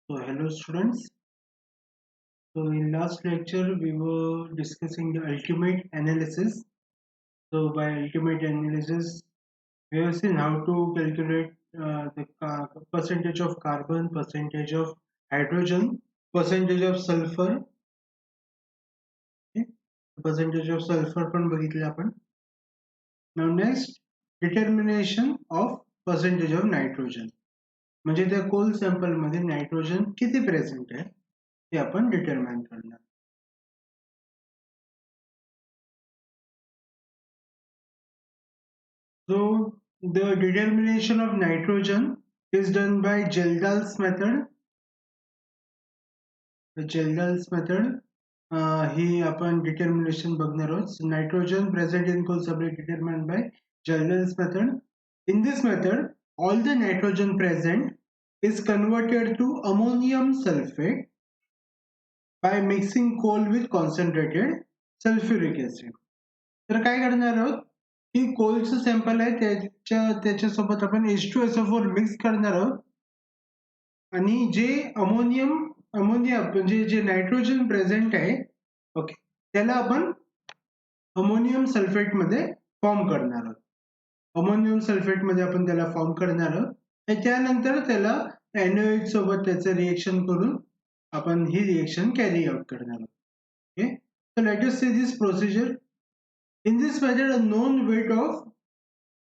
So hello students. So in last lecture we were discussing the ultimate analysis. So by ultimate analysis we have seen how to calculate percentage of carbon, percentage of hydrogen, percentage of sulfur, okay? Percentage of sulfur पण बघितले आपण. Now next determination of percentage of nitrogen. म्हणजे त्या कोल sample मध्ये nitrogen किती present आहे ते आपण डिटरमाइन करणार. So the determination of nitrogen is done by Geldahl's method. The Geldahl's method ही आपण determination बघणार आहोत. Nitrogen present in coal supply determined by Geldahl's method. In this method, all the nitrogen present is converted to ammonium sulfate by mixing coal with concentrated sulfuric acid. तर काय करणार आहोत की कोलचं sample आहे त्याच्यासोबत आपण H2SO4 मिक्स करणार आहोत आणि जे अमोनिया म्हणजे जे नायट्रोजन प्रेझेंट आहे ओके त्याला आपण अमोनियम सल्फेट मध्ये फॉर्म करणार आहोत. अमोनियम सल्फेट मध्ये आपण त्याला फॉर्म करणार आहोत आणि त्यानंतर त्याला NaOH सोबत त्याचं रिएक्शन करून आपण ही रिएक्शन कॅरी आउट करणार आहोत. Okay so let us see this procedure. In this method, a known weight of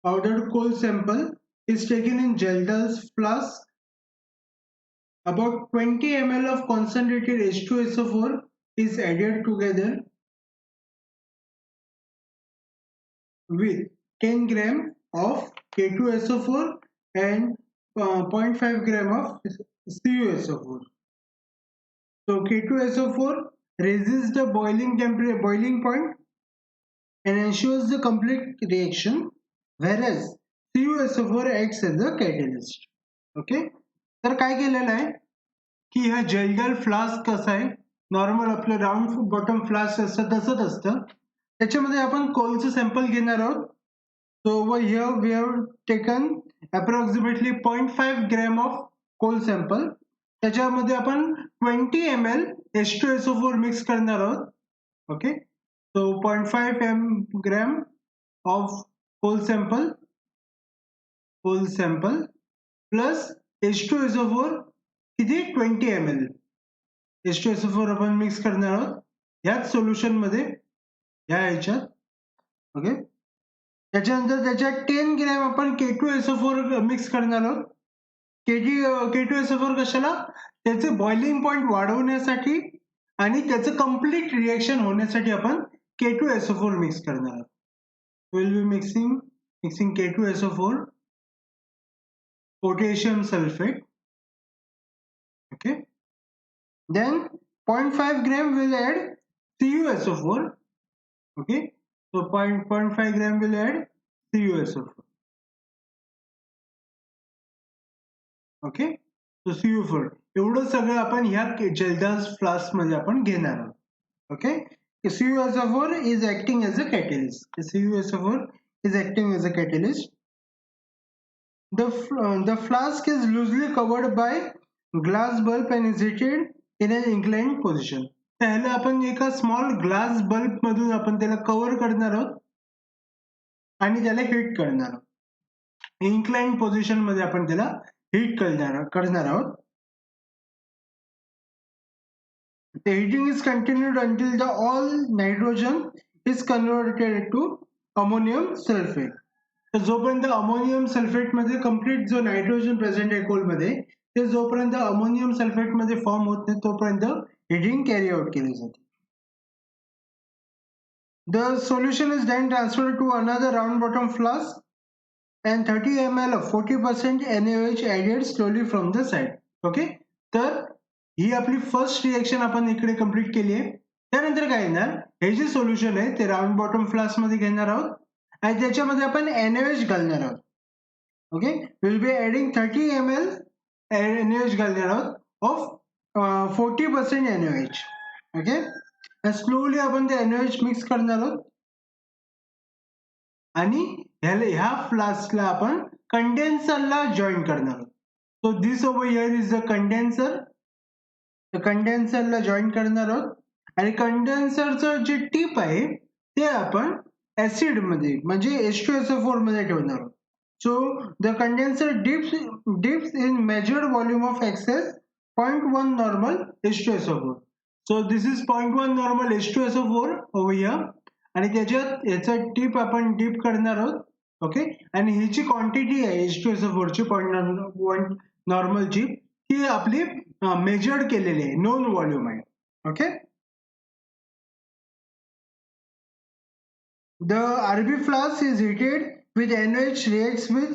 powdered coal sample is taken in Geldahl's flask. About 20 ml of concentrated H2SO4 is added together with 10 gram of K2SO4 and 0.5 gram of CuSO4. So K2SO4 raises the boiling point and ensures the complete reaction, whereas CuSO4 acts as a catalyst. Okay, तर काय केलेलं आहे की हा जेलडाल flask कसा आहे normal आपलं round bottom flask असतं तसंच असतं त्याच्यामध्ये आपण कोलचं सॅम्पल घेणार आहोत. So over here we have taken approximately 0.5 gram of coal sample. त्याच्यामध्ये आपण 20 ml H2SO4 मिक्स करणार आहोत. Okay so 0.5 gram of coal sample plus H2SO4 किती 20 ml H2SO4 आपण मिक्स करणार आहोत ह्याच सोल्युशन मध्ये ह्याच्यात. ओके त्याच्यानंतर त्याच्यात 10 ग्रॅम आपण K2SO4 मिक्स करणार आहोत. K2SO4 कशाला त्याचे बॉइलिंग पॉइंट वाढवण्यासाठी आणि त्याचं कंप्लीट रिएक्शन होण्यासाठी आपण K2SO4 मिक्स करणार आहोत. We'll be mixing K2SO4, potassium sulfate. Okay. Then 0.5 gram will add CuSO4. Okay. So 0.5 gram will add CuSO4. Okay. So CuSO4 एवढं सगळं आपण ह्या जेलडाल्स फ्लास्क मध्ये आपण घेणार आहोत. Okay. CuSO4 is acting as a catalyst. CuSO4 is acting as a catalyst. The flask is loosely covered by glass bulb and is heated in an inclined position. पहला आपण एका स्मॉल ग्लास बल्ब मधून आपण त्याला cover करणार आहोत आणि त्याला हीट करणार आहोत. इन्क्लाइंड पोझिशन मध्ये आपण त्याला हीट करणार आहोत. The heating is continued until the all nitrogen is converted to ammonium sulfate. तर जोपर्यंत अमोनियम सल्फेट मध्ये कंप्लीट जो नायट्रोजन प्रेझेंट आहे कोल मध्ये ते जोपर्यंत अमोनियम सल्फेट मध्ये फॉर्म होत नाही तोपर्यंत हिटिंग कॅरी आउट केली जाते. The solution is then transferred to another round bottom flask and 30 ml of 40% NaOH added slowly from the side. Okay, तर ही आपली फर्स्ट रिएक्शन आपण इकडे कंप्लीट केली आहे. त्यानंतर काय येणार हे जे सोल्युशन आहे ते राऊंड बॉटम फ्लास्क मध्ये घेणार आहोत आणि त्याच्यामध्ये आपण NaOH घालणार आहोत. Okay will be adding 30 ml NaOH घालणार आहोत ऑफ 40% NaOH. ओके स्लोली आपण ते NaOH मिक्स करणार आहोत आणि ह्या फ्लास्कला आपण कंडेन्सरला जॉईन करणार आहोत. So this over here is the condenser कंडेन्सरला जॉईन करणार आहोत आणि कंडेन्सरचं जे टिप आहे ते आपण ऍसिड मध्ये म्हणजे H2SO4 मध्ये ठेवणार आहोत. So the condenser dips in measured volume of excess 0.1 normal H2SO4. So this is 0.1 normal H2SO4 over here आणि त्याच्यात याचा टिप आपण डिप करणार आहोत. ओके आणि ही जी क्वांटिटी आहे H2SO4 ची 0.1 नॉर्मल ची ही आपली मेजर्ड केलेली आहे, नोन व्हॉल्यूम आहे. Okay the RB flask is heated with NaOH reacts with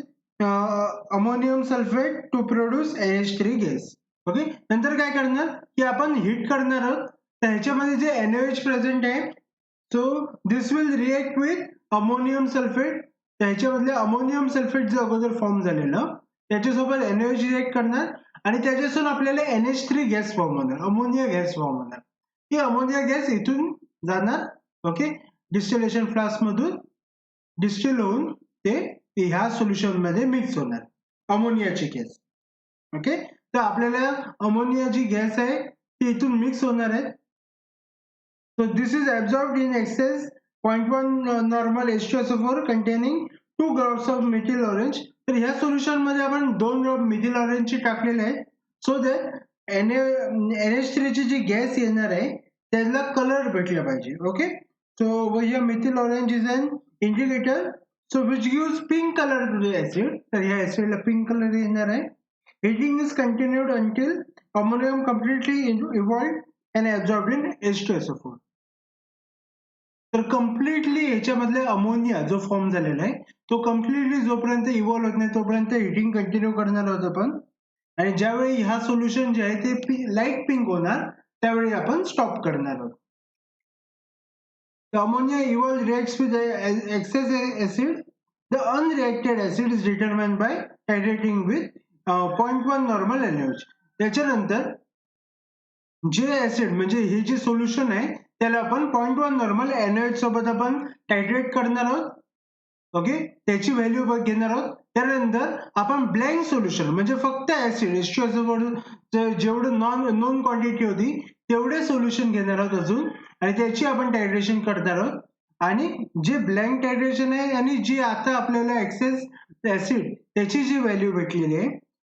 ammonium sulfate to produce NH3 gas. Okay नंतर काय करणार की आपण हीट करणार आहोत तर ह्याच्यामध्ये जे NaOH प्रेझेंट आहे so this will react with ammonium sulphate. त्याच्यामधले अमोनियम सल्फेट जे अगोदर फॉर्म झालेलं त्याच्यासोबत NaOH रिएक्ट करणार आणि त्याच्यातून आपल्याला NH3 गॅस फॉर्म होणार, अमोनिया गॅस फॉर्म होणार. ही अमोनिया गॅस इथून जाणार ओके डिस्टिलेशन फ्लास्क मधून डिस्टिल होऊन ते ह्या सोल्युशन मध्ये मिक्स होणार अमोनियाची गॅस. ओके तर आपल्याला अमोनिया जी गॅस आहे ती इथून मिक्स होणार आहे. So this is absorbed in excess 0.1 normal H2SO4 containing 2 drops of methyl orange. तर ह्या सोल्युशन मध्ये आपण 2 ड्रॉप मिथिल ऑरेंज ची टाकलेले आहे सो दॅट NH3 ची जी गॅस येणार आहे त्याला कलर भेटला पाहिजे. Okay so here methyl orange is an indicator so which gives pink color to the acid. तर ह्या acid ला पिंक कलर येणार आहे. Heating is continued until ammonium completely evolved and absorbed in H2SO4. तर completely ह्याच्यामधले ammonia जो form झालेला आहे तो completely जोपर्यंत इव्हॉल्व होत नाही तोपर्यंत हिटिंग कंटिन्यू करणार आहोत आपण आणि ज्यावेळी ह्या सोल्युशन जे आहे ते लाईट पिंक होणार त्यावेळी आपण स्टॉप करणार आहोत. The ammonia evolved reacts with excess acid. The unreacted acid is determined by titrating with 0.1 normal NaOH. त्याच्यानंतर जे ऍसिड म्हणजे हे जे सोल्युशन आहे त्याला आपण 0.1 नॉर्मल NaOH सोबत आपण टायट्रेट करणार आहोत. ओके त्याची व्हॅल्यू घेणार आहोत. त्यानंतर आपण ब्लँक सोल्युशन म्हणजे फक्त ऍसिड H2SO4 जेवढं नॉन क्वांटिटी होती तेवढे सोल्युशन घेणार आहोत अजून आणि त्याची आपण टायट्रेशन करणार आहोत आणि जे ब्लँक टायट्रेशन आहे आणि जी आता आपल्याला एक्सेस ऍसिड त्याची जी व्हॅल्यू भेटलेली आहे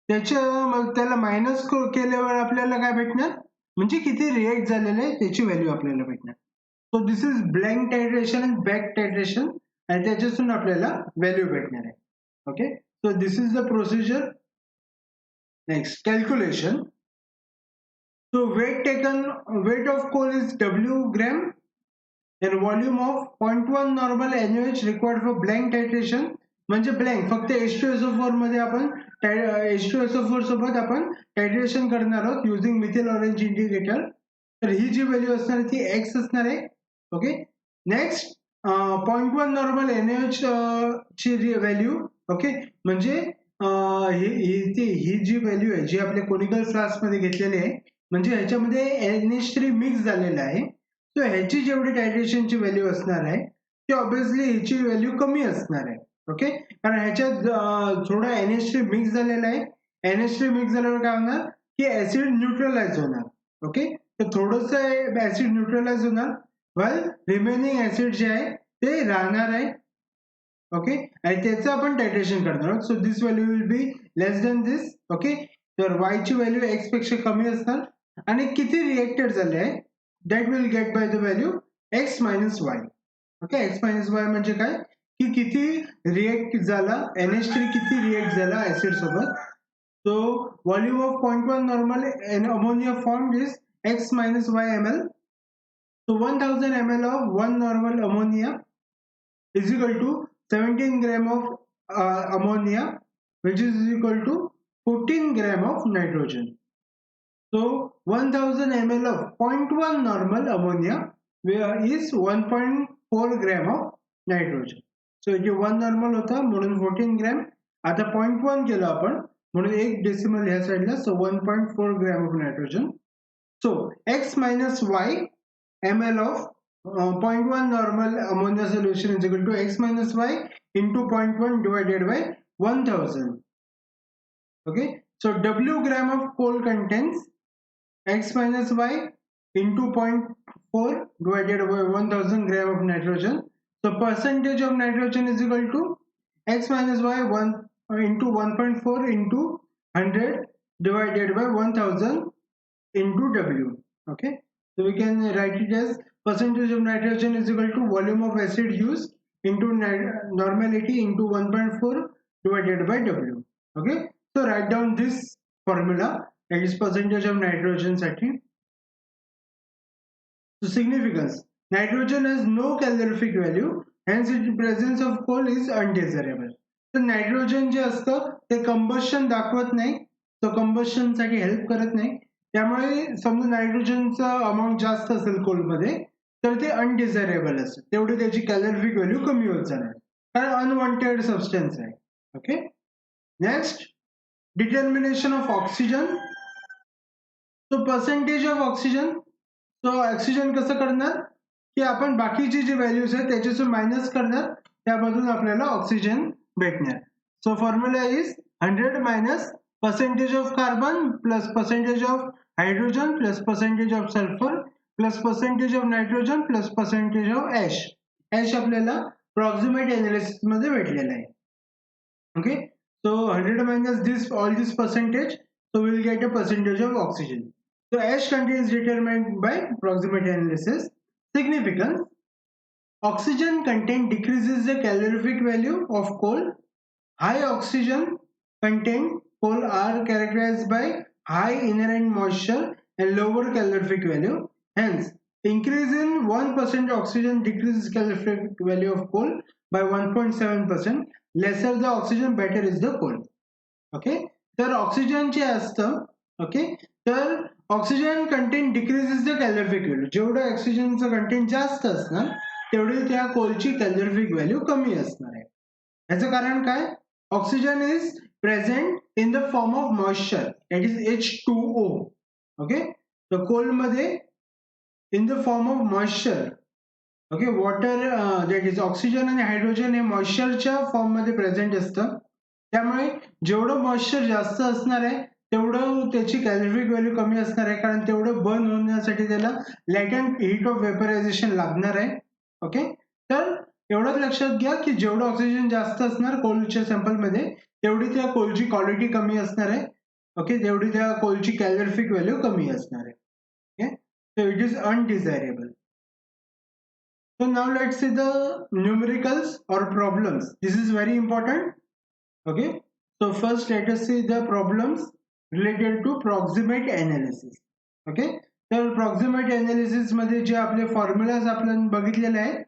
त्याला मायनस केल्यावर आपल्याला काय भेटणार म्हणजे किती रिएक्ट झालेलं आहे त्याची व्हॅल्यू आपल्याला भेटणार. So this is blank titration and back titration आणि त्याच्यातून आपल्याला व्हॅल्यू भेटणार आहे. Okay so this is the procedure. Next calculation. So weight of coal is W gram and volume of 0.1 normal NaOH required for blank titration. म्हणजे blank फक्त H2SO4 मध्ये आपण H2SO4 सोबत आपण टायट्रेशन करणार आहोत युजिंग मिथिल ऑरेंज इंडिकेटर. तर ही जी व्हॅल्यू असणार ती एक्स असणार आहे. ओके नेक्स्ट 0.1 नॉर्मल NaOH ची व्हॅल्यू ओके म्हणजे ही जी व्हॅल्यू आहे जी आपल्या कोनिकल फ्लास्क मध्ये घेतलेली आहे म्हणजे ह्याच्यामध्ये NH3 मिक्स झालेला आहे. सो ह्याची जेवढी टायट्रेशनची व्हॅल्यू असणार आहे ती ऑब्विसली ह्याची व्हॅल्यू कमी असणार आहे. ओके कारण ह्याच्यात थोडा NH3 मिक्स झालेला आहे. NH3 मिक्स झाल्यावर काय होणार की ऍसिड न्यूट्रलाइज होणार. ओके तर थोडस ऍसिड न्यूट्रलाइज होणार वेल रिमेनिंग ऍसिड जे आहे ते राहणार आहे. ओके आणि त्याचं आपण टायट्रेशन करणार आहोत. So this value will be less than this. Okay तर y ची व्हॅल्यू x पेक्षा कमी असणार आणि किती रिएक्टेड झाले आहे that will get by the value x minus y. Okay x minus y म्हणजे काय की किती रिएक्ट झाला NH3 किती रिएक्ट झाला ऍसिड सोबत. So volume of 0.1 normal ammonia formed is x minus y ml. So 1000 ml of 1 normal ammonia is equal to 17 gram of ammonia which is equal to 14 gram of nitrogen. So 1000 ml of 0.1 normal ammonia is 1.4 gram of nitrogen. So इथे 1 normal होता म्हणून 14 gram आता 0.1 केलं आपण म्हणून एक decimal ह्या साईडला सो 1.4 gram of nitrogen. So x minus y ml of 0.1 normal ammonia solution is equal to x minus y into 0.1 divided by 1000. Okay, so W gram of coal contains x minus y into 0.4 divided by 1000 gram of nitrogen. So percentage of nitrogen is equal to x minus y 1 into 1.4 into 100 divided by 1000 into W. Okay, so we can write it as percentage of nitrogen is equal to volume of acid used into normality into 1.4 divided by W. Okay, so write down this formula, that is percentage of nitrogen साठी. So significance: nitrogen has no calorific value, hence its presence of coal is undesirable. तर nitrogen जे असतं ते combustion दाखवत नाही, तो combustion साठी help करत नाही. त्यामुळे समजा नायट्रोजनचा अमाऊंट जास्त असेल कोलमध्ये तर ते अनडिझायरेबल असतं, तेवढी त्याची कॅलोरिफिक व्हॅल्यू कमी होत जाणार, कारण अनवॉन्टेड सबस्टन्स आहे. Okay, next determination of oxygen. तो पर्सेंटेज ऑफ ऑक्सिजन. तो ऑक्सिजन कसं करणार की आपण बाकीची जी व्हॅल्यूज आहेत त्याच्यातून मायनस करणार, त्यामधून आपल्याला ऑक्सिजन भेटणार. So formula is 100 minus percentage of carbon plus percentage of hydrogen plus percentage of sulphur plus percentage of nitrogen plus percentage of ash. Ash आपल्याला प्रॉक्सिमेट एनालिसिस मध्ये भेटलेला आहे. Okay, so 100 minus this all this percentage, so we will get a percentage of oxygen. So ash content is determined by proximate analysis. Significance: oxygen content decreases the calorific value of coal. High oxygen content coal are characterized by high inherent moisture and lower calorific value. Hence, increase in 1% oxygen decreases calorific value of coal by 1.7%. Lesser the oxygen, better is the coal. Okay, तर oxygen जे असतं, okay, तर oxygen content decreases the calorific value. जेवढं ऑक्सिजनचं content जास्त असणार तेवढी त्या कोलची कॅलोरिफिक व्हॅल्यू कमी असणार आहे. याचं कारण काय? Oxygen is present in the form of moisture, that is H2O. Okay, तर कोलमध्ये in the form of moisture. Okay, water that is oxygen आणि हायड्रोजन हे मॉइश्चरच्या फॉर्म मध्ये प्रेझेंट असतं. त्यामुळे जेवढं मॉइश्चर जास्त असणार आहे तेवढं त्याची कॅलोरिफिक व्हॅल्यू कमी असणार आहे, कारण तेवढं बर्न होण्यासाठी त्याला लॅटंट हीट ऑफ वेपरायझेशन लागणार आहे. ओके, तर एवढंच लक्षात घ्या की जेवढं ऑक्सिजन जास्त असणार कोलच्या सॅम्पलमध्ये तेवढी त्या कोलची क्वालिटी कमी असणार आहे. ओके, तेवढी त्या कोलची कॅलोरिफिक व्हॅल्यू कमी असणार आहे. Okay, so it is undesirable. So now let's see the numericals or problems. This is very important. Okay, so first let us see the problems related to proximate analysis. Okay, तर proximate analysis मध्ये जे आपले formulas आपण बघितलेले आहेत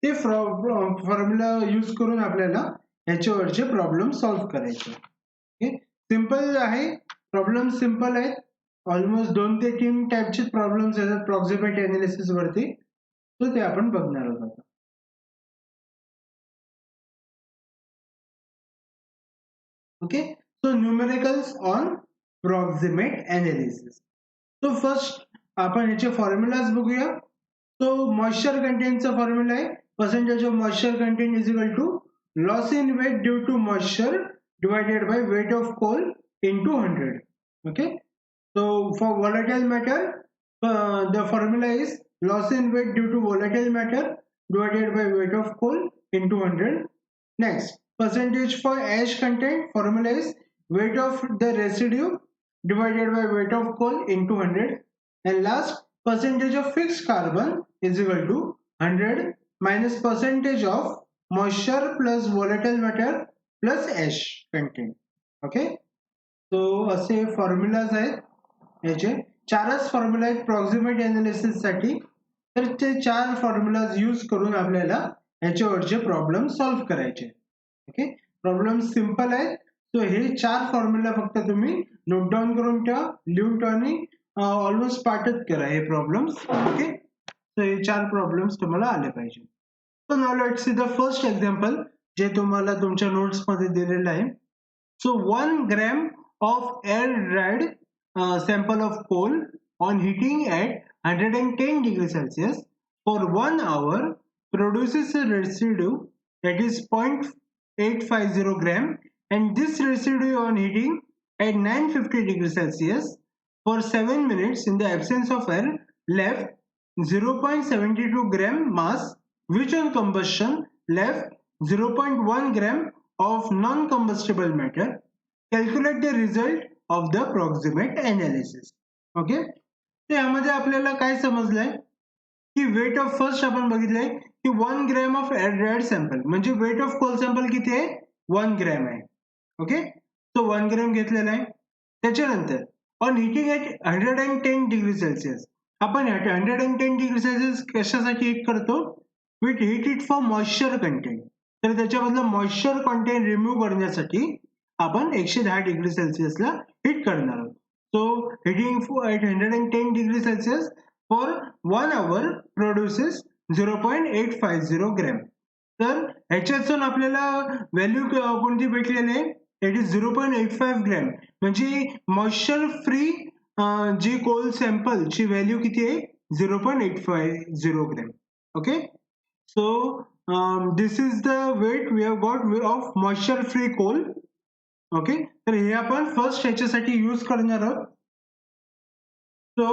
ते formula use करून आपल्याला याच्यावरचे problem solve करायचे. ओके, सिंपल आहे, प्रॉब्लेम सिंपल आहेत. ऑलमोस्ट 2 ते 3 टाइपचे प्रॉब्लेम्स येतात प्रॉक्सिमेट एनालिसिस वरती, तो ते आपण बघणार आहोत. Okay, so numericals on proximate analysis. So first आपण याचे फॉर्म्युलाज बघूया. So moisture content चा फॉर्म्युला आहे percentage of moisture content is equal to loss in weight due to moisture divided by weight of coal into 100. Okay, so for volatile matter the formula is loss in weight due to volatile matter divided by weight of coal into 100. Next, percentage for ash content formula is weight of the residue divided by weight of coal into 100. And last, percentage of fixed carbon is equal to 100 minus percentage of moisture plus volatile matter plus ash content. Okay, so असे formulas आहेत. याचे चारच formula आहेत proximate analysis साठी, तर ते 4 formulas use करून आपल्याला याच्यावरचे प्रॉब्लेम सॉल्व्ह करायचे. ओके, प्रॉब्लेम सिंपल आहे. सो हे 4 फॉर्म्युला फक्त तुम्ही नोट डाऊन करून ठेवा, लिहून ठेवा आणि ऑलमोस्ट पाठच करा हे प्रॉब्लेम्स. ओके, सो हे 4 प्रॉब्लेम्स तुम्हाला आले पाहिजे. So now let's see the first example जे तुम्हाला तुमच्या नोट्स मध्ये दिलेलं आहे. So 1 gram of air dried sample of coal on heating at 110 degrees Celsius for 1 hour produces a residue that is 0.850 gram, and this residue on heating at 950 degrees Celsius for 7 minutes in the absence of air left 0.72 gram mass, which on combustion left 0.1 gram of non-combustible matter. Calculate the result of the proximate analysis. Okay, तर यामध्ये आपल्याला काय समजलंय की weight of first आपण बघितलंय की 1 gram of red sample म्हणजे wait of coal sample किती आहे 1 ग्रॅम आहे. ओके, तो 1 ग्रॅम घेतलेला आहे. त्याच्यानंतर on heating at 110 degree Celsius आपण 110 डिग्री सेल्सिअस कशासाठी हिट करतो, with heat it for moisture content. तर त्याच्यामधलं मॉइश्चर कंटेंट रिमूव्ह करण्यासाठी आपण 110 डिग्री सेल्सिअसला हिट करणार आहोत. So heating at 110 degree Celsius for 1 hour produces 0.850 gram. तर ह्याच्यातून आपल्याला व्हॅल्यू कोणती भेटलेली आहे, इट इज 0.85 ग्रॅम. म्हणजे मॉइश्चर फ्री जी कोल सॅम्पल ची व्हॅल्यू किती आहे 0.850 gram. Okay, so this is the weight we have got of moisture free coal. Okay, तर हे आपण फर्स्ट ह्याच्यासाठी यूज करणार आहोत. So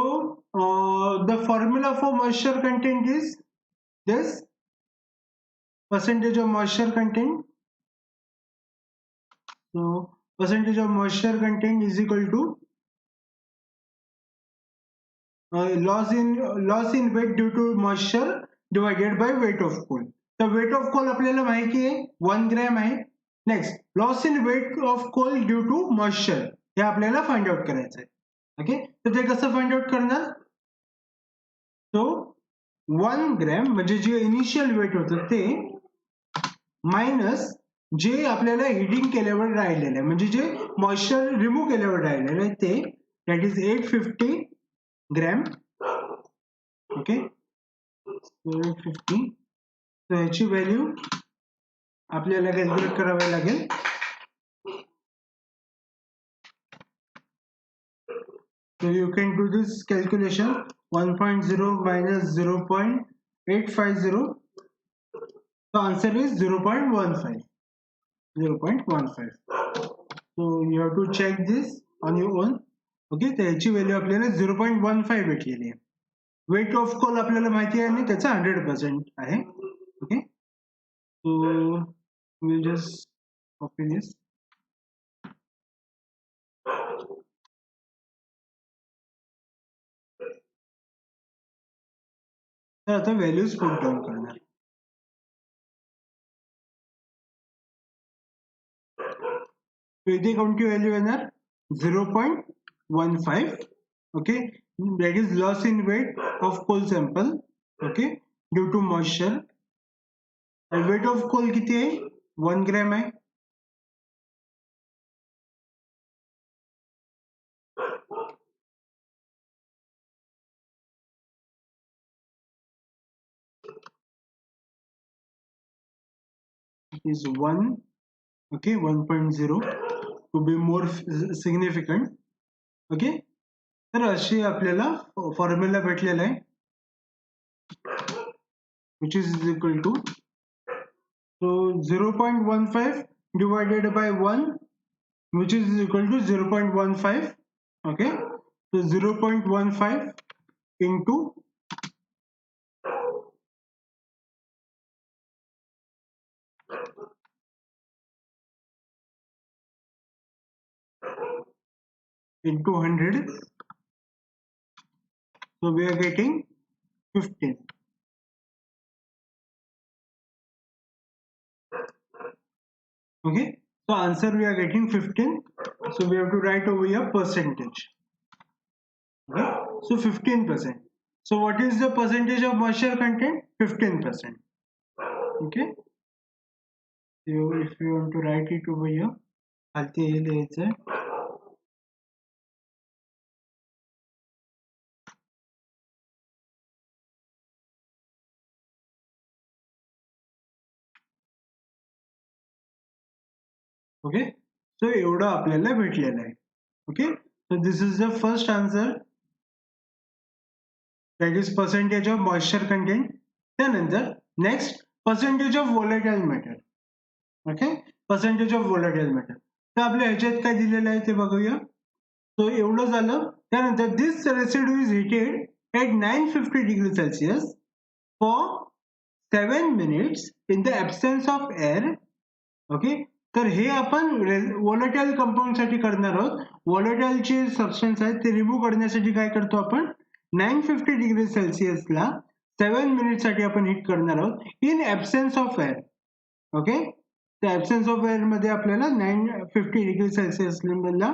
the formula for moisture content is this: percentage of moisture content. So percentage of moisture content is equal to loss in weight due to moisture divided by weight of coal. The weight of coal आपल्याला माहिती आहे 1 gram आहे. Next loss in weight of coal due to moisture हे आपल्याला find out करायचं आहे. Okay, तर ते कसं फाइंड आउट करणार, सो 1 ग्रॅम म्हणजे जे इनिशियल वेट होतं ते मायनस जे आपल्याला हिटिंग केल्यावर राहिलेलं आहे म्हणजे जे मॉइश्चर रिमूव्ह केल्यावर राहिलेलं आहे ते, दॅट इज 850 ग्रॅम. ओके, 850. तर याची व्हॅल्यू आपल्याला कॅल्क्युलेट करावी लागेल. So you can do this calculation. 1.0 minus 0.850. The answer is 0.15. 0.15. So you have to check this on your own. Okay, त्याची व्हॅल्यू आपल्याला 0.15 भेटलेली आहे. वेट ऑफ कोल आपल्याला माहिती आहे आणि त्याचा 100% आहे. Okay, so will just copy this. तर आता व्हॅल्यूज पुट डाऊन करणार. इथे कोणती व्हॅल्यू येणार 0.15. Okay, that is loss in weight of coal sample. Okay, due to moisture. And weight of coal किती आहे 1 ग्रॅम आहे. It is 1. Okay, 1.0 to be more significant. Okay, तर अशी आपल्याला फॉर्म्युला भेटलेला आहे, which is equal to, so 0.15 divided by 1, which is equal to 0.15. Okay, so 0.15 into 100. So we are getting 15. Okay, so answer we are getting 15. So we have to write over here percentage. Okay, so 15%. So what is the percentage of moisture content? 15%. Okay, so if you want to write it over here, खालती हे लिहायचं. Okay, सो एवढं आपल्याला भेटलेलं आहे. Okay, so this is the first answer, that is percentage of moisture content. त्यानंतर next percentage of volatile matter. Okay, percentage of volatile matter. तर आपल्या ह्याच्यात काय दिलेलं आहे ते बघूया. So एवढं झालं. त्यानंतर this residue is heated at 950 degrees Celsius for 7 minutes in the absence of air. Okay, तर हे आपण वॉलेटाईल कंपाऊंड साठी करणार आहोत. वॉलेटाईल चे सबस्टन्स आहेत ते रिमूव्ह करण्यासाठी काय करतो आपण 950 डिग्री सेल्सिअसला 7 मिनिट साठी आपण हीट करणार आहोत इन ऍब्सेन्स ऑफ एअर. ओके, त्या ऍब्सेन्स ऑफ एअर मध्ये आपल्याला 950 डिग्री सेल्सिअसला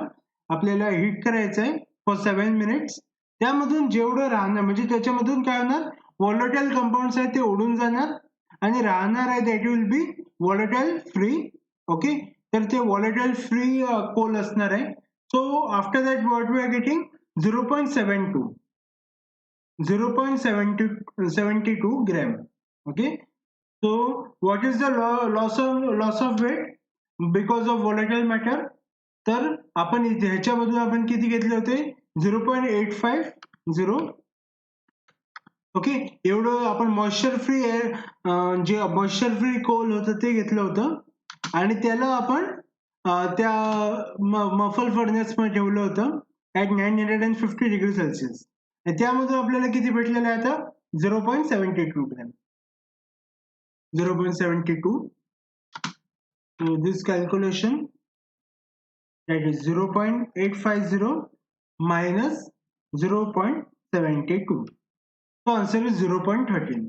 आपल्याला हीट करायचं आहे फॉर 7 मिनिट्स. त्यामधून जेवढं राहणार म्हणजे त्याच्यामधून काय होणार, वॉलेटाईल कंपाऊंड्स आहेत ते उडून जाणार आणि राहणार आहे that will be volatile free. Okay, तर ते वॉलेटाईल फ्री कोल असणार आहे. So after that what we are getting 0.72 grams. Okay, so what is the loss of weight because of volatile matter? तर आपण ह्याच्यामधून आपण किती घेतले होते 0.850. ओके, एवढं आपण मॉइश्चर फ्री एअर जे मॉइश्चर फ्री कोल होतं ते घेतलं होतं आणि त्याला आपण त्या मफल फर्नेस मध्ये ठेवलं होतं ऍट 950 डिग्री सेल्सिअस. त्यामधून आपल्याला किती भेटलेलं आहे आता 0.72 gram. 0.72. So this calculation, that is 0.850 minus 0.72. So answer is 0.13.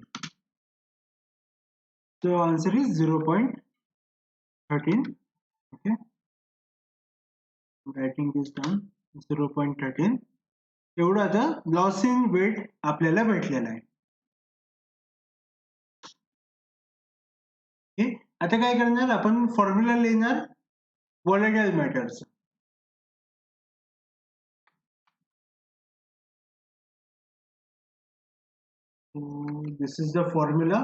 So answer is 0.13. Okay, writing this down 0.13. एवढं आता लॉस इन वेट आपल्याला भेटलेला आहे. ओके, आता काय करणार आपण फॉर्म्युला लिहिणार volatile matters. So this is the formula.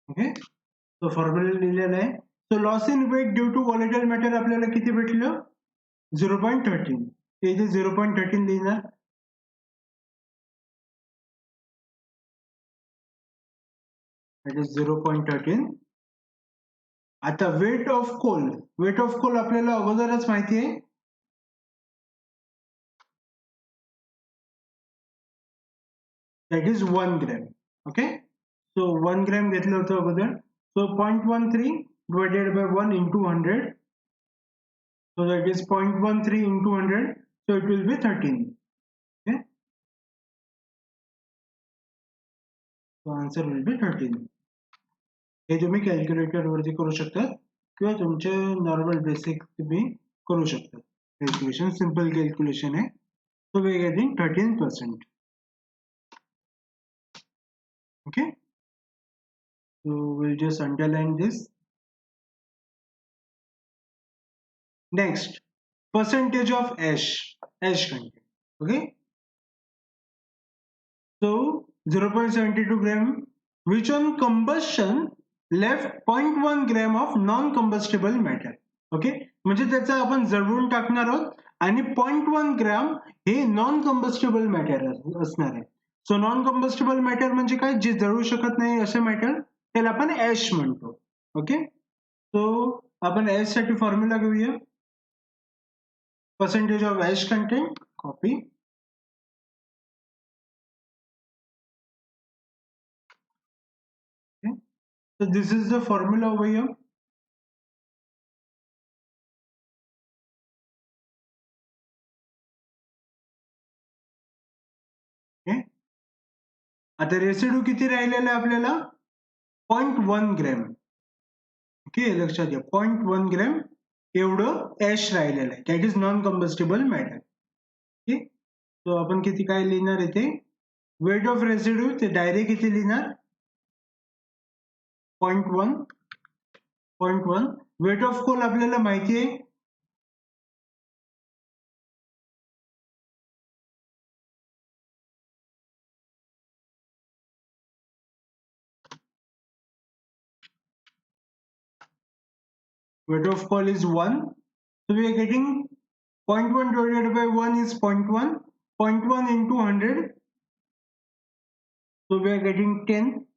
Okay, so formula लिहिलेला आहे. So loss in weight due to volatile matter आपल्याला किती भेटलं 0.13. इथे 0.13 लिहिणार. That is 0.13. आता weight of coal आपल्याला अगोदरच माहिती आहे. That is 1 gram. Okay, so 1 gram घेतलं होतं अगोदर. So 0.13 divided by 1 into 100. So that is 0.13 into 100. So it will be 13. Okay, so answer will be 13. हे तुम्ही कॅल्क्युलेटर वरती करू शकता किंवा तुमचे नॉर्मल बेसिक तुम्ही करू शकता. कॅल्क्युलेशन सिंपल कॅल्क्युलेशन आहे. So we are getting 13%. Okay, so we'll just underline this. Next, percentage of ash content. Okay, so 0.72 gram which on combustion left 0.1 gram of non-combustible matter. Okay, म्हणजे त्याचा आपण जळवून टाकणार आहोत आणि 0.1 ग्रॅम हे non combustible matter असणार आहे. So non combustible matter म्हणजे काय, जे जळू शकत नाही असे मॅटर, त्याला आपण ऍश म्हणतो. ओके, सो आपण ऍश साठी फॉर्म्युला घेऊया. Percentage of ash content, copy. So this is the formula over here. Okay, आता रेसिड्यू किती राहिलेला आहे आपल्याला 0.1 ग्रॅम. ओके, लक्षात घ्या 0.1 ग्रॅम एवढं ऍश राहिलेलं आहे. That is non combustible matter. Okay, so आपण किती काय लिहिणार इथे वेट ऑफ रेसिड्यू ते डायरेक्ट किती लिहिणार 0.1. वेट ऑफ कोल आपल्याला माहिती आहे weight of coal is 1. So we are getting 0.1 divided by 1 is 0.1. 0.1 into 100. So we are getting 10.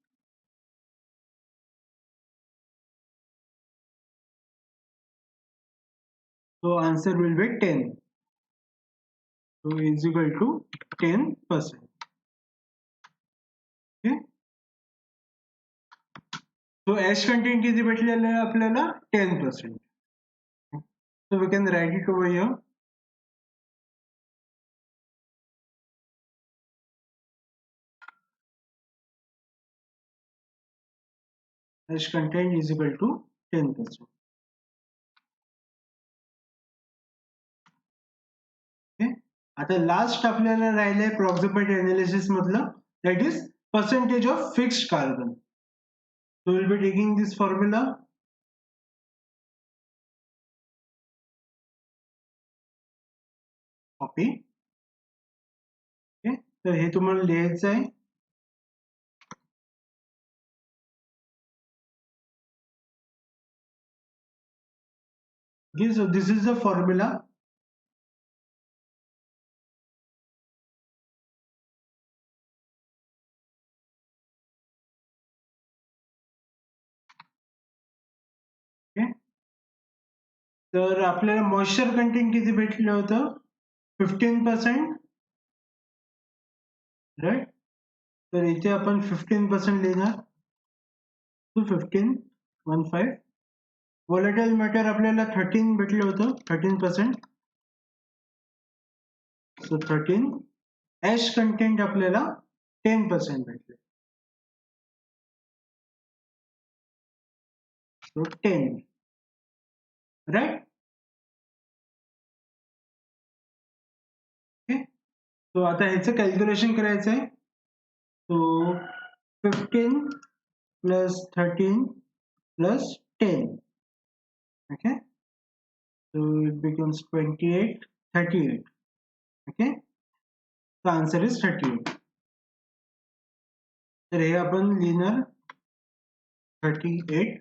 So answer will be 10. So is equal to 10%. Okay. So ash content किती भेटलेलं आहे आपल्याला 10%. So we can write it over here. Ash content is equal to 10%. Okay. आता last आपल्याला राहिलंय proximate analysis मधलं, that is percentage of fixed carbon. So we'll be taking this formula. Copy. Okay. तर हे तुम्हाला लिहायचं आहे. Okay, so this is the formula. Okay. तर आपल्याला मॉइश्चर कंटेंट किती भेटलं होतं 15%, राईट. तर इथे आपण 15% लिहिणार. तो 15 व्होलेटाइल मॅटर आपल्याला 13 भेटलं होतं 13%. सो 13. ऍश कंटेंट आपल्याला 10% भेटले. सो 10, राईट. ओके. सो आता ह्याचं कॅल्क्युलेशन करायचं आहे. सो 15 plus 13 plus 10. Okay. So it becomes 28, 38. Okay. The answer is 38. तर हे आपण लिहिणार 38.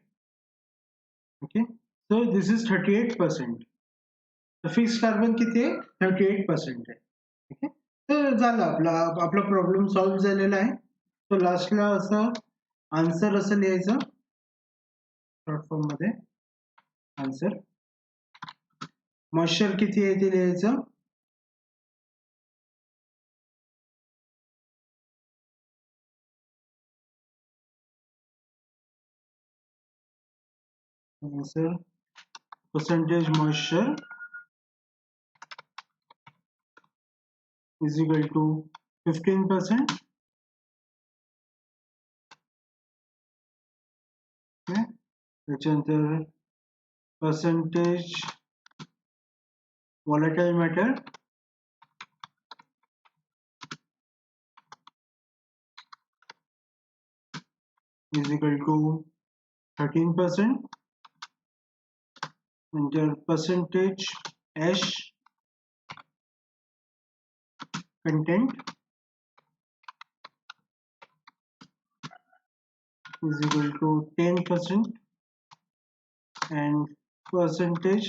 Okay. So this is 38%. तर फिक्स कार्बन किती आहे 38% आहे. ओके. तर झालं आपला प्रॉब्लेम सॉल्व्ह झालेला आहे. तो लास्टला असं आन्सर असं लिहायचं शॉर्ट फॉर्म मध्ये. आन्सर मॉइश्चर किती आहे ते लिहायचं. Answer percentage moisture is equal to 15%. Okay. त्याच्यानंतर percentage volatile matter is equal to 13%. And your percentage ash content is equal to 10%. And percentage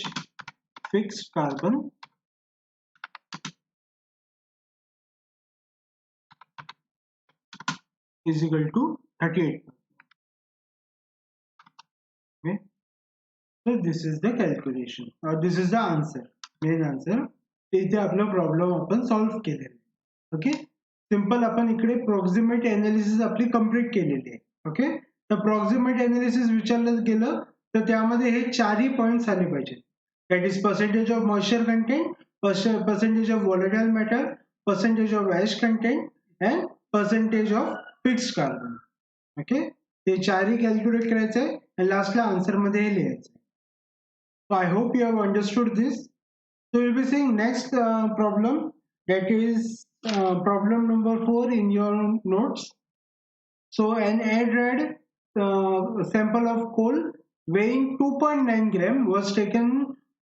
fixed carbon is equal to 38. Okay. So this is the calculation, or this is the answer, main answer. इथे आपला problem आपण solve केलेला. Okay. Simple आपण इकडे proximate analysis आपली complete केलेली आहे. Okay. तर प्रॉक्सिमेट एनालिसिस विचारलं गेलं तर त्यामध्ये हे चारही पॉइंट्स आले पाहिजे. That is percentage of moisture content, percentage of volatile matter, percentage of ash content, and percentage of fixed carbon. Okay. ते चारही कॅल्क्युलेट करायचं आहे आणि लास्टला आन्सर मध्ये हे लिहायचं. So I hope you have understood this. So we'll be seeing next problem, that is problem number 4 in your notes. So an air-dried sample of coal weighing 2.9 gram was taken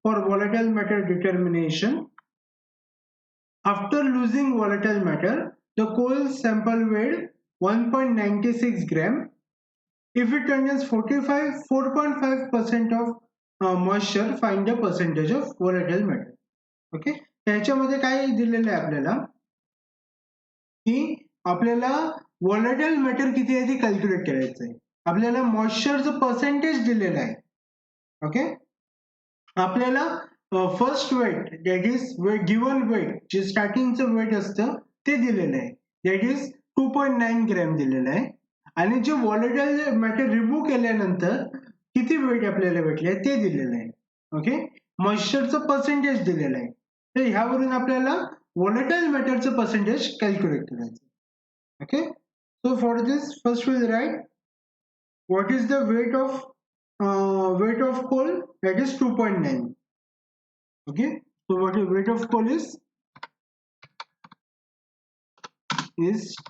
for volatile matter determination. After losing volatile matter, the coal sample weighed 1.96 gram. If it contains 4.5% of moisture, find the percentage of volatile matter. Okay. त्याच्यामध्ये काय दिलेलं आहे आपल्याला की आपल्याला व्होलेटाइल matter किती आहे ते कॅल्क्युलेट करायचं आहे. आपल्याला मॉइश्चरचं पर्सेंटेज दिलेलं आहे. ओके. आपल्याला first weight that is given weight जे स्टार्टिंगचं वेट असतं ते दिलेलं आहे दॅट इज 2.9 ग्रॅम दिलेलं आहे आणि जे व्हॉलेटाईल मॅटर रिमूव्ह केल्यानंतर किती वेट आपल्याला भेटले ते दिलेलं आहे. ओके, मॉइश्चरचं पर्सेंटेज दिलेलं आहे तर ह्यावरून आपल्याला व्हॉलेटाईल मॅटरचं पर्सेंटेज कॅल्क्युलेट करायचं. Okay, so for this first we'll write what is the weight of coal, that is 2.9. Okay, so what is weight of coal is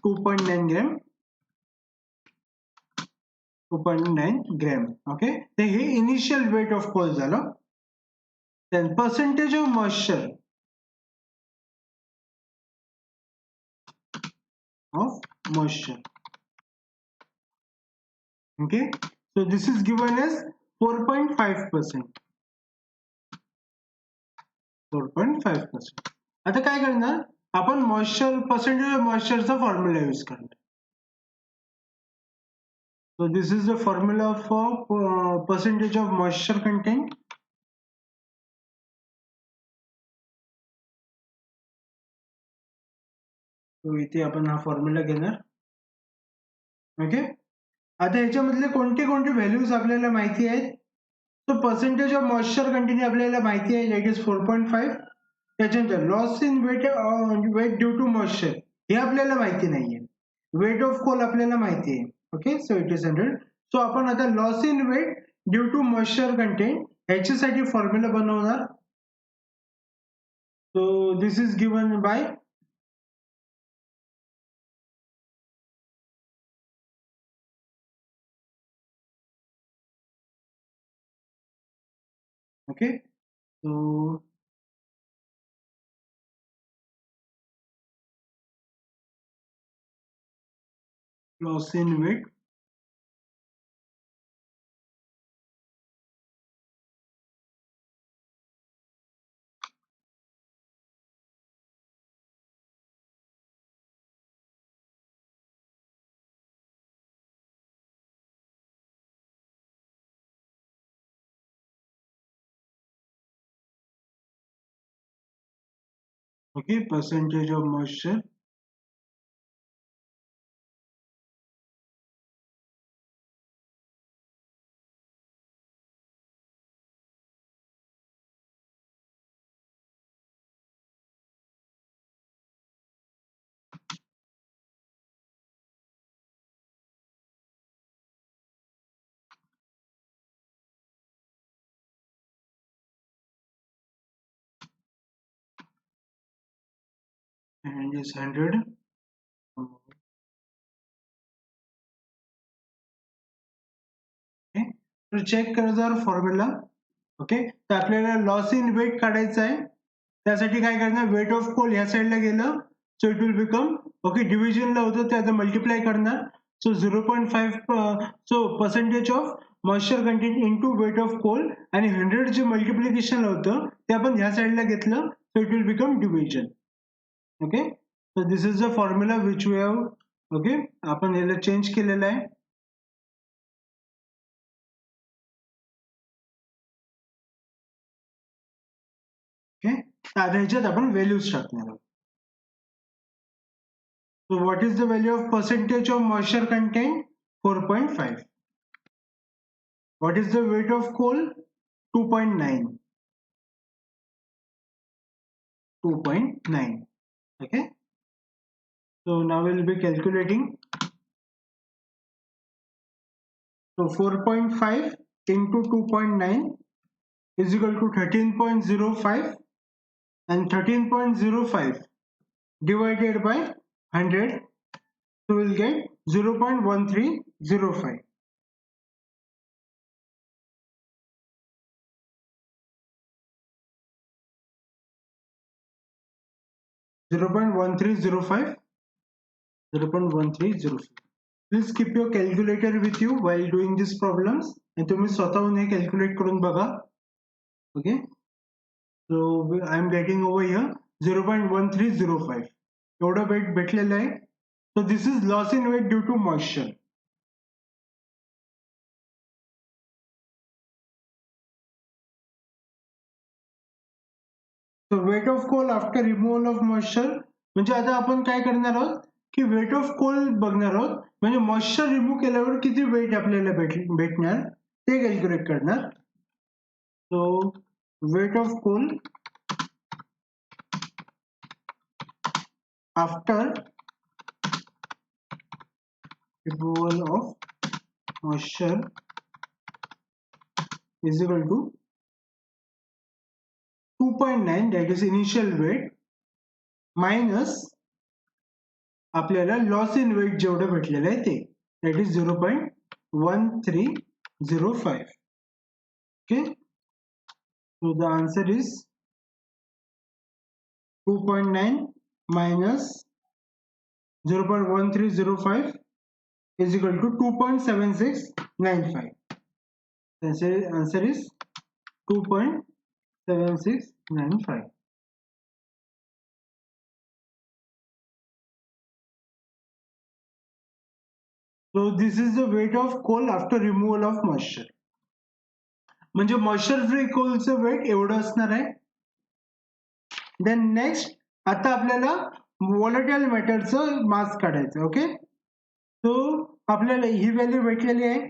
2.9 gram, 2.9 gram. Okay, तर हे इनिशियल वेट ऑफ कोल झालं. then percentage of moisture okay, so this is given as 4.5%. 4.5%. आता काय करणार आपण moisture percentage of मॉइश्चरचा formula use करणार. So this is the formula for percentage of moisture content. So इथे आपण हा फॉर्म्युला घेणार. ओके, आता ह्याच्यामधले कोणते कोणते व्हॅल्यूज आपल्याला माहिती आहेत. तो पर्सेंटेज ऑफ मॉइश्चर कंटेंट आपल्याला माहिती आहे दॅट इज 4.5. त्याच्यानंतर loss in weight due to moisture हे आपल्याला माहिती नाहीये. वेट ऑफ कोल आपल्याला माहिती आहे. Okay, so it is 100. So आपण आता loss in weight due to moisture content ह्याच्यासाठी फॉर्म्युला बनवणार. So this is given by okay, so loss in weight okay, percentage of moisture and is 100. Okay, तर check करायचा formula. Okay, तर आपल्याला loss in wait काढायचं आहे. त्यासाठी काय करणार वेट ऑफ कोल ह्या साईडला गेलं so it will become okay डिव्हिजनला होतं ते आता मल्टिप्लाय करणार. So 0.5 so percentage of moisture content into weight of coal आणि 100 जे मल्टिप्लिकेशन होतं ते आपण ह्या साईडला घेतलं सो it will become division. Okay, so this is the formula which we have okay आपण याला चेंज केलेलं आहे. ओके, आता ह्याच्यात आपण व्हॅल्यूज टाकणार आहोत. So what is the value of percentage of moisture content? 4.5. What is the weight of coal? 2.9. 2.9. Okay, so now we'll be calculating. So 4.5 into 2.9 is equal to 13.05 and 13.05 divided by 100, so we'll get 0.1305. Zero point one three zero five. 0.1305. Please keep your calculator with you while doing these problems and तुम्ही स्वतःहून हे calculate करून बघा. Okay, so I am getting over here 0.1305 एवढं weight भेटलेलं आहे. So this is loss in weight due to moisture. So weight of coal after removal of moisture, म्हणजे आता आपण काय करणार आहोत की वेट ऑफ कोल बघणार आहोत, म्हणजे मॉइश्चर रिमूव्ह केल्यावर किती वेट आपल्याला भेटणार ते कॅल्क्युलेट करणार. So weight of coal after removal of moisture is equal to 2.9, that is initial weight, minus आपल्याला लॉस इन वेट जेवढं भेटलेलं आहे ते, that is 0.1305. Okay, so the answer is 2.9 minus 0.1305 is equal to 2.7695. The answer is 2.7695. So this is the weight of coal after removal of moisture. म्हणजे moisture free कोलचं wait एवढं असणार आहे. Then next आता आपल्याला व्हॉलेटाइल मॅटरचं मास काढायचं. ओके, सो आपल्याला ही value भेटलेली आहे.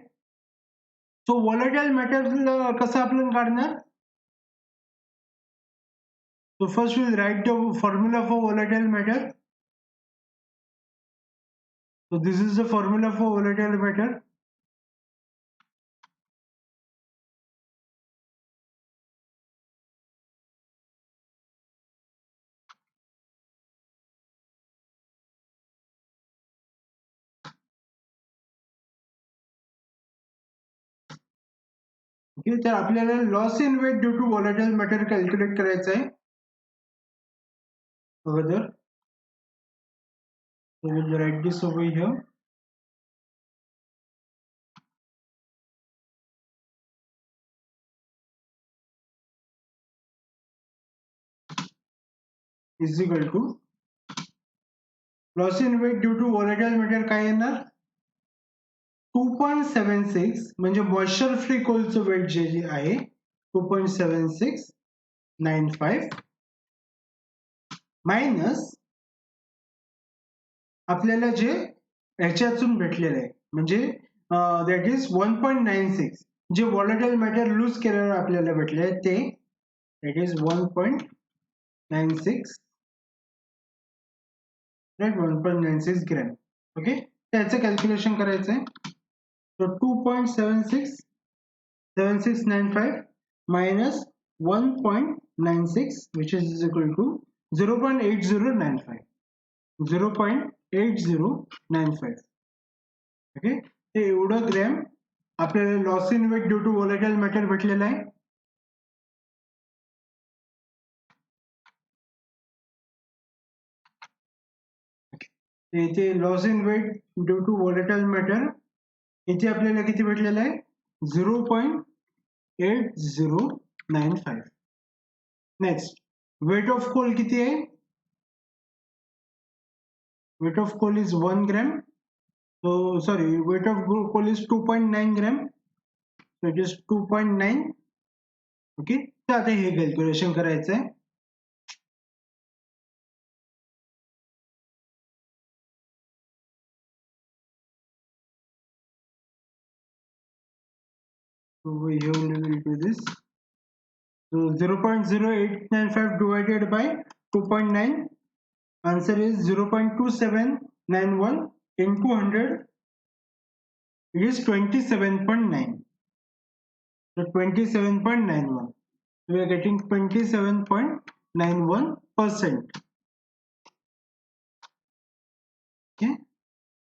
सो व्हॉलेटाइल मॅटरला कसं आपण काढणार? So first we'll write the formula for volatile matter. So this is the formula for volatile matter. Okay, तर आपल्याला loss in weight due to volatile matter calculate करायचं आहे अगोदर. So we'll write this over here. Is equal to loss in weight due to volatile matter काय येणार? 2.76 म्हणजे moisture free कोलचं weight जे आहे 2.7695 मायनस आपल्याला जे ह्याच्यातून भेटलेलं आहे म्हणजे दॅट इज 1.96 जे व्हॉलेटाइल मॅटर लूज केल्यावर आपल्याला भेटले आहे ते that is 1.96 right 1.96 gram. Okay, त्याचं कॅल्क्युलेशन करायचं आहे. So 2.7695 minus 1.96 which is equal to 0.8095. 0.8095. Okay, ते एवढं ग्रॅम आपल्याला loss in weight due to volatile matter भेटलेलं आहे. इथे loss in weight due to volatile matter इथे आपल्याला किती भेटलेलं आहे 0.8095. नेक्स्ट वेट ऑफ कोल किती आहे? Weight of coal is 1 gram. So sorry, weight of coal is 2.9 gram. So it is 2.9. Okay, तर आता हे कॅल्क्युलेशन करायचं आहे. So here we will do this. So 0.0895 divided by 2.9. Answer is 0.2791 into 100. It is 27.9. So 27.91. We are getting 27.91%. Okay,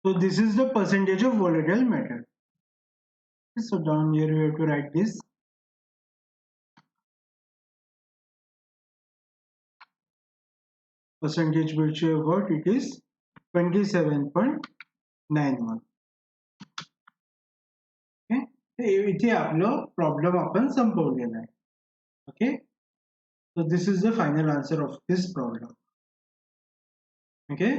so this is the percentage of volatile matter. So down here we have to write this. Percentage which we have got, it is 27.91. Okay, इथे आपलं problem आपण संपवलेला आहे. Okay, so this is the final answer of this problem. Okay,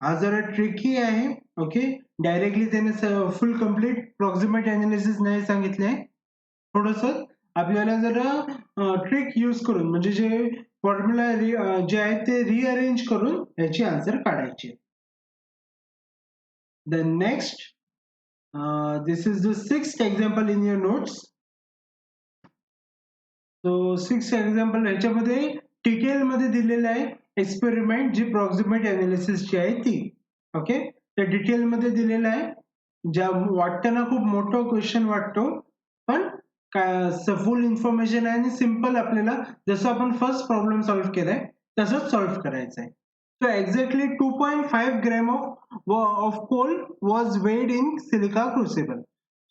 हा जरा tricky आहे. Okay, directly त्याने full complete proximate analysis नाही सांगितलंय. थोडंसं आपल्याला जरा ट्रिक यूज करून म्हणजे जे फॉर्म्युला जे आहे ते रिअरेंज करून याची आन्सर काढायची. Then next, this is the sixth example in your notes. So six example ह्याच्यामध्ये डिटेल मध्ये दिलेलं आहे एक्सपेरिमेंट जी प्रॉक्सिमेट अनालिसिसची आहे ती. ओके, त्या डिटेल मध्ये दिलेलं आहे. ज्या वाटताना खूप मोठं क्वेश्चन वाटतो, पण फुल इन्फॉर्मेशन आहे आणि सिम्पल आपल्याला जसं आपण फर्स्ट प्रॉब्लेम सॉल्व्ह केलाय तसंच सॉल्व्ह करायचं आहे. So exactly 2.5 gram of coal was weighed in silica crucible.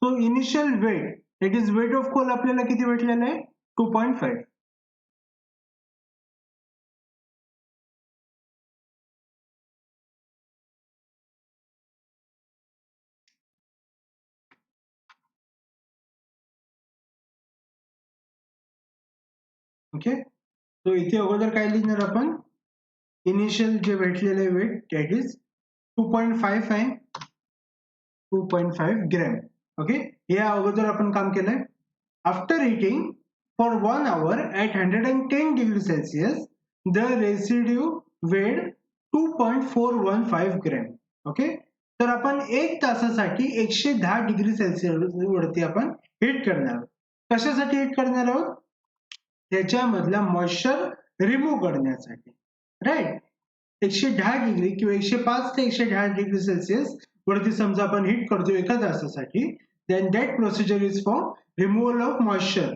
So initial weight, it is weight of coal आपल्याला किती भेटलेलं आहे 2.5. ओके, so इथे अगोदर काय लिहिणार आपण, इनिशियल जे भेटलेले वेट दॅट इज 2.5 आहे, 2.5 ग्रॅम. ओके, या अगोदर आपण काम केलंय. After heating for 1 hour at 110 degrees Celsius, the residue weighed 2.415 gram. Okay, तर आपण एक तासासाठी 110 डिग्री सेल्सिअस वरती आपण हीट करणार आहोत. कशासाठी हीट करणार आहोत, त्याच्यामधला मॉइश्चर रिमूव्ह करण्यासाठी. राईट, 110 डिग्री किंवा 105 ते 110 डिग्री सेल्सिअस वरती समजा आपण हीट करतो एका तासासाठी, then that procedure is for removal of moisture.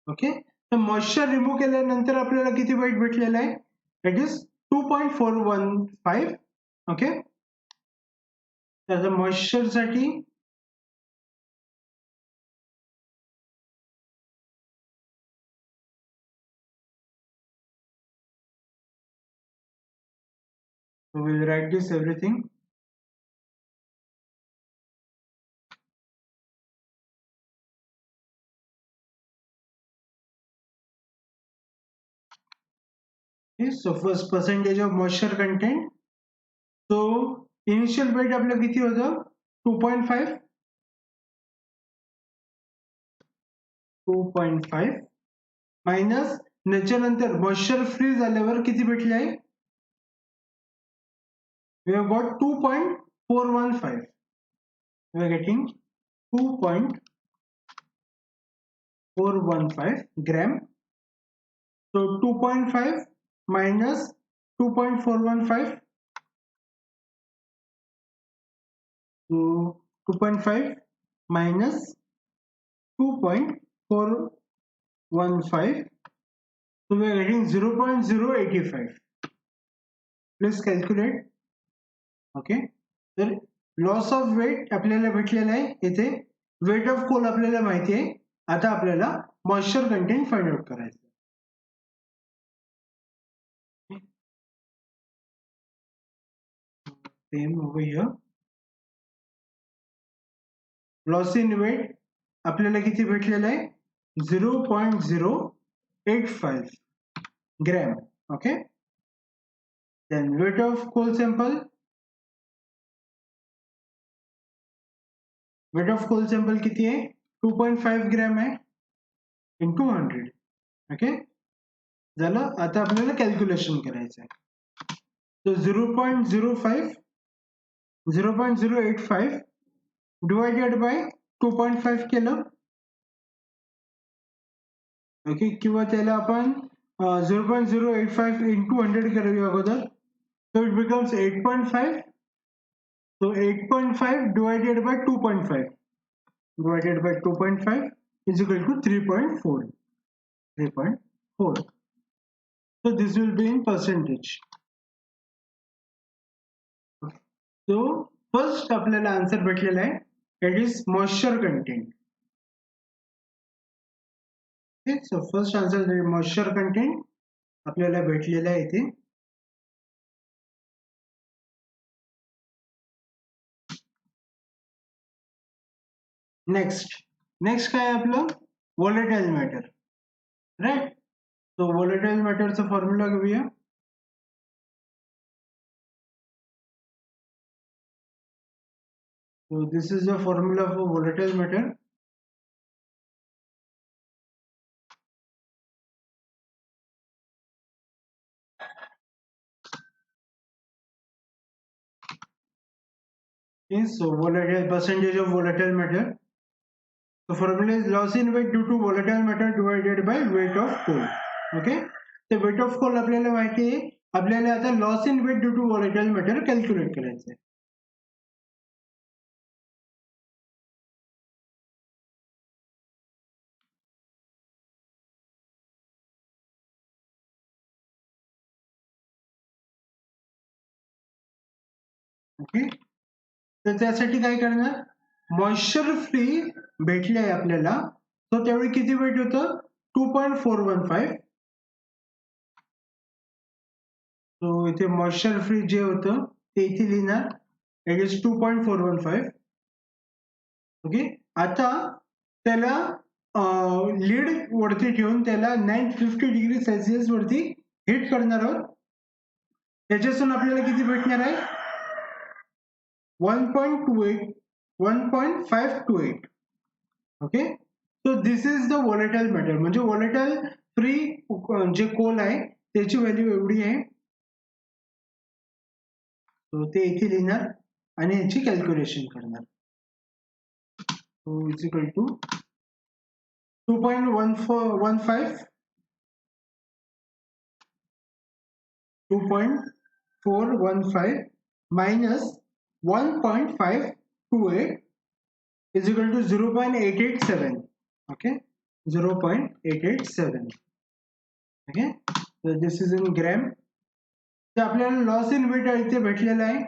Okay, तर मॉइश्चर रिमूव्ह केल्यानंतर आपल्याला किती वेट भेटलेला आहे, इट इज 2.415. ओके, तर मॉइश्चर साठी we will write this everything. Okay, so first percentage of moisture content. So initial weight आपलं किती होतं 2.5, 2.5 मायनस त्याच्यानंतर मॉइश्चर फ्री झाल्यावर किती भेटले आहे, we have got 2.415. we are getting 2.415 gram. So 2.5 minus 2.415, so 2.5 minus 2.415, so we are getting 0.085. Please calculate. Okay, तर loss of weight आपल्याला भेटलेला आहे इथे, वेट ऑफ कोल आपल्याला माहिती आहे. आता आपल्याला मॉइश्चर कंटेंट फाइंड आउट करायचं. Same over here, loss in weight आपल्याला किती भेटलेलं आहे 0.085 gram. Okay, then weight of coal sample, weight of coal sample किती आहे 2.5 ग्रॅम आहे इंटू 100. ओके, झालं. आता आपल्याला कॅल्क्युलेशन करायचं आहे. So 0.085 divided by 2.5 केलं. ओके, किंवा त्याला आपण 0.085 into 100 करूया अगोदर. So it becomes 8.5. So 8.5 divided by 2.5 divided by 2.5 is equal to 3.4. 3.4. So this will be in percentage. So first आपल्याला आन्सर भेटलेला आहे, it is moisture content. Okay, so first answer is moisture content आपल्याला भेटलेला आहे इथे. Next काय आपलं volatile matter. Right, so volatile matter चा फॉर्म्युला घेऊया. So this is the formula for volatile matter. is so volatile percentage of volatile matter. The formula is loss in weight due to volatile matter divided by weight of coal. Okay. The weight of coal आपल्याला माहिती आहे. आपल्याला आता loss in weight due to volatile matter calculate करायचं आहे. Okay. तर त्यासाठी काय करणार, मॉइश्चर फ्री भेटले आपल्याला, तो त्यावेळी किती वेट होतं 2.415. सो इथे मॉइश्चर फ्री जे होतं ते इथे लिहिणार इट इज 2.415. ओके. आता त्याला लीड वरती ठेवून त्याला 950 डिग्री सेल्सिअस वरती हीट करणार आहोत. त्याच्यातून आपल्याला किती भेटणार आहे 1.28 1.528. Okay. So this is the volatile matter, म्हणजे वॉलेटाइल फ्री जे कोल आहे त्याची व्हॅल्यू एवढी आहे. सो ते इथे लिहिणार आणि याची कॅल्क्युलेशन करणार. So is equal to 2.15 2.415 minus 1.528 is equal to 0.887. Okay, 0.887. Okay, so this is in gram. तर आपल्याला लॉस इन वेट इथे भेटलेला आहे.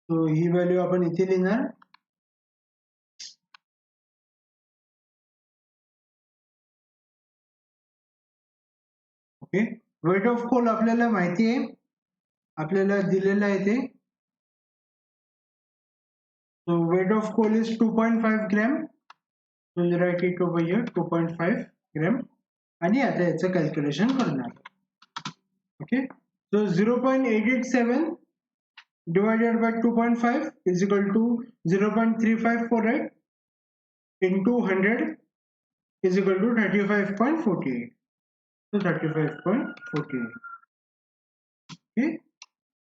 तो ही व्हॅल्यू आपण इथे लिहिणार. ओके. वेट ऑफ कोल आपल्याला माहिती आहे, आपल्याला दिलेलं आहे ते. So weight of coal is 2.5 gram. We'll write it over here 2.5 gram. आणि आता याचं कॅल्क्युलेशन करणार. Okay. So 0.887 divided by 2.5 is equal to 0.3548 into 100 is equal to 35.48. So 35.48. Okay.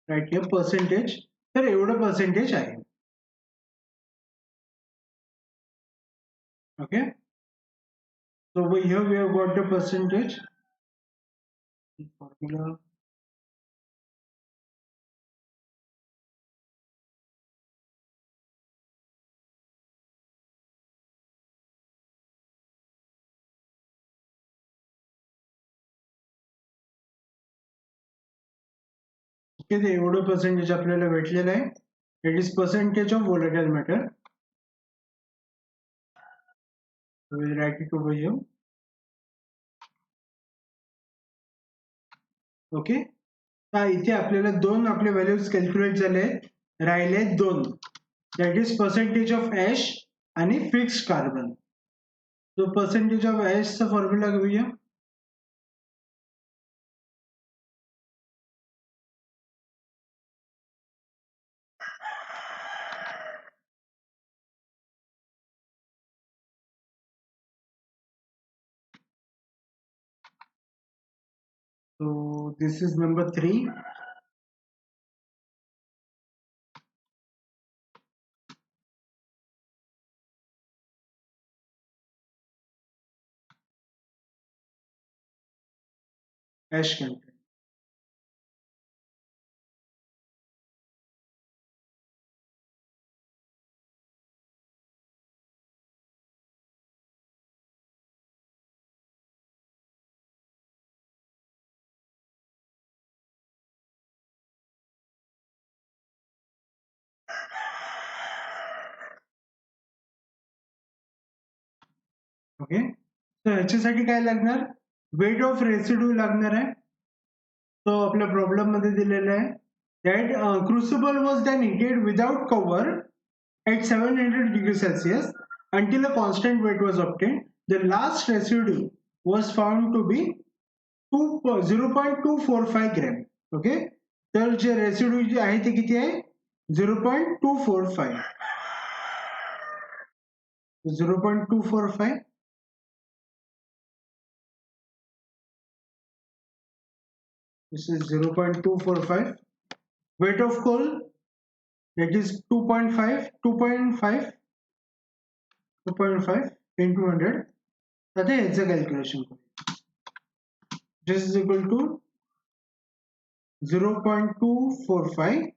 Right here percentage. तर एवढं percentage आहे. Okay. So over here we have got the percentage. Formula. Okay. ते एवढं percentage आपल्याला भेटलेलं आहे. It is percentage of volatile matter. We will write it over here. Okay. इथे आपल्याला दोन आपले व्हॅल्यूज कॅल्क्युलेट झाले, राहिले दोन. That is percentage of ash आणि फिक्स्ड कार्बन. तो पर्सेंटेज ऑफ ऍशचा फॉर्म्युला घेऊया. So this is number 3. Ash content. Okay. तर ह्याच्यासाठी काय लागणार, वेट ऑफ रेसिड्यू लागणार आहे. तो आपल्या प्रॉब्लेम मध्ये दिलेला आहे. That crucible was then heated without cover at 700 degrees Celsius until a constant weight was obtained. The last residue was found to be 0.245 gram. Okay. तर जे रेसिड्यू जे आहे ते किती आहे 0.245. 0.245. This is 0.245. Weight of coal, that is 2.5 into 100. आता ह्याचं calculation करू. This is equal to 0.245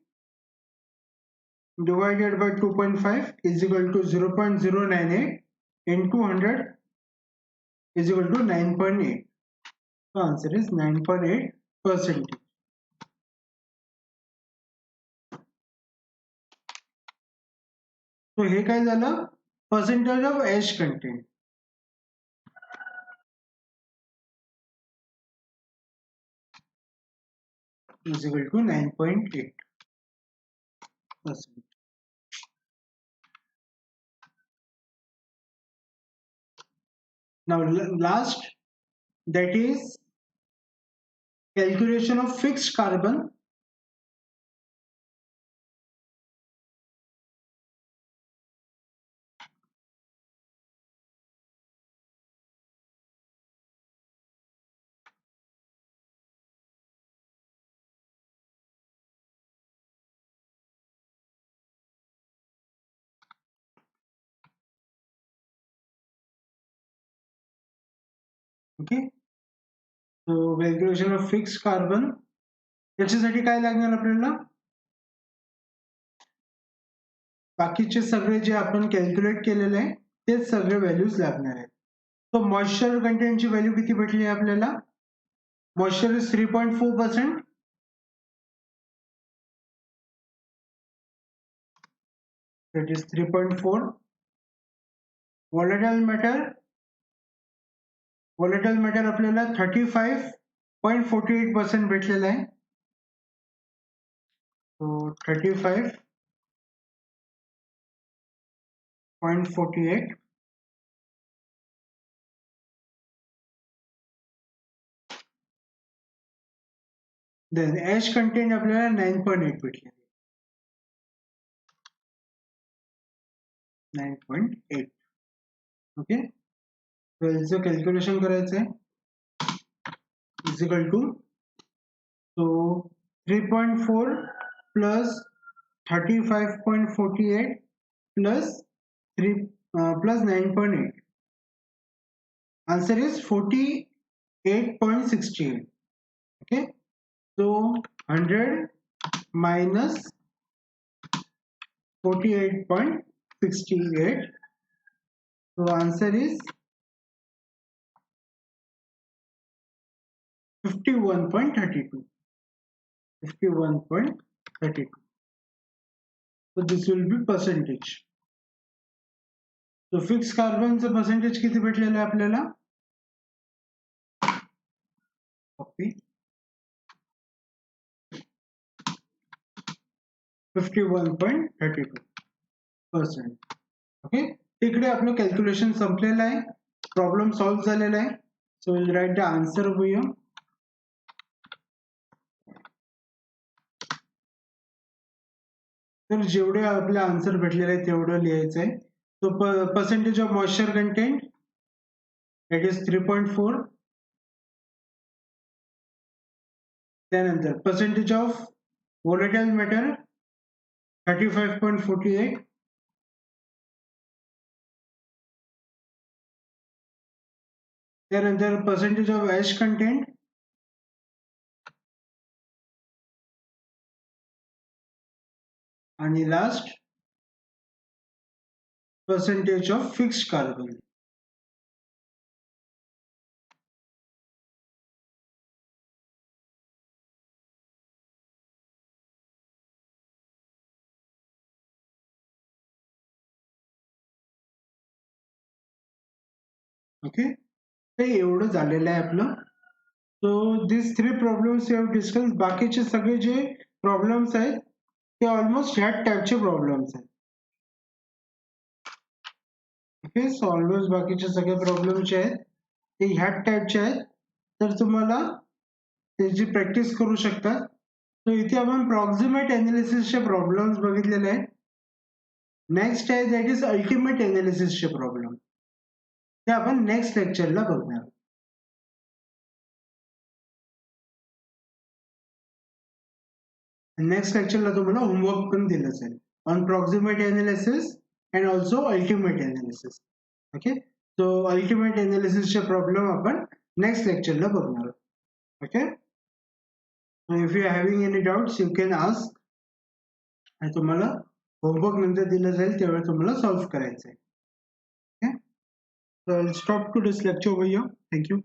divided by 2.5 is equal to 0.098 into 100 is equal to 9.8. The answer is 9.8%. So हे काय झालं, percentage of ash content. Is equal to 9.8%. Now last, that is calculation of fixed carbon. Okay, so calculation of fixed carbon. याच्यासाठी काय लागणार आपल्याला, बाकीचे सगळे जे आपण calculate केलेले आहे तेच सगळे व्हॅल्यूज लागणार आहेत. तो मॉइश्चर कंटेंटची व्हॅल्यू किती भेटली आहे आपल्याला, moisture is 3.4%. that is 3.4. volatile matter आपल्याला 35.48% भेटलेला आहे. so 35.48. then ash content आपल्याला 9.8 भेटले. 9.8. ओके, तर याचं कॅल्क्युलेशन करायचं आहे. is equal to, so 3.4 plus 35.48 plus 9.8. Answer is 48.68. Okay, so 100 minus 48.68. so answer is 51.32. 51.32. so this will be percentage. so fixed carbon चं percentage किती भेटलेलं आहे आपल्याला, copy 51.32%. ओके, तिकडे आपलं कॅल्क्युलेशन संपलेलं आहे, प्रॉब्लेम सॉल्व्ह झालेला आहे. So will write the answer over here. तर जेवढे आपले आन्सर भेटलेले आहे तेवढं लिहायचं आहे. So percentage of moisture content that is 3.4. त्यानंतर पर्सेंटेज ऑफ volatile matter 35.48. त्यानंतर पर्सेंटेज ऑफ ॲश कंटेंट, आणि last percentage of fixed carbon. Okay, ते एवढं झालेलं आहे आपलं. So this 3 problems you have discuss. बाकीचे सगळे जे प्रॉब्लेम्स आहेत ते ऑलमोस्ट ह्या टाईपचे प्रॉब्लेम्स आहेत. ओके, सो ऑलमोस्ट बाकीचे सगळे प्रॉब्लेम जे आहेत ते ह्या टाईपचे आहेत. तर तुम्हाला त्याची प्रॅक्टिस करू शकता. सो इथे आपण प्रॉक्सिमेट अनालिसिसचे प्रॉब्लेम्स बघितलेले आहेत. नेक्स्ट आहे दॅट इज अल्टिमेट अनालिसिसचे प्रॉब्लेम, ते आपण नेक्स्ट लेक्चरला बघणार. नेक्स्ट लेक्चरला तुम्हाला होमवर्क पण दिलं जाईल on proximate analysis and also ultimate analysis. Okay, so ultimate अनालिसिसचे प्रॉब्लेम आपण नेक्स्ट लेक्चरला बघणार. Okay, if you are having any doubts you can ask. आणि तुम्हाला होमवर्क नंतर दिलं जाईल तेव्हा तुम्हाला सॉल्व्ह करायचं आहे. Okay, so I'll stop to this lecture over here. Thank you.